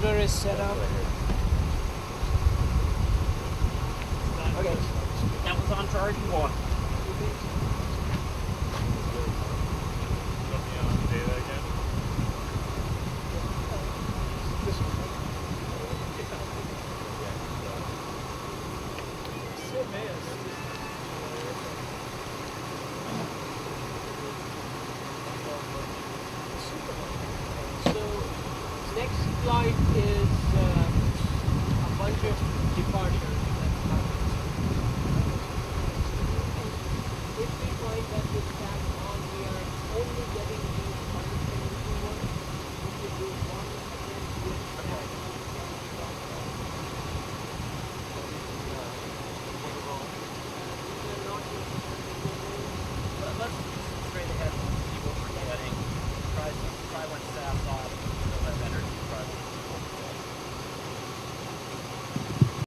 computer is set up. Okay, that was on charge one. Let me say that again. So next flight is a bunch of departures. If we find that with tap on we are only getting the 171, we should do one again with tap Let's straight ahead and see what we're getting. Try one SAP off.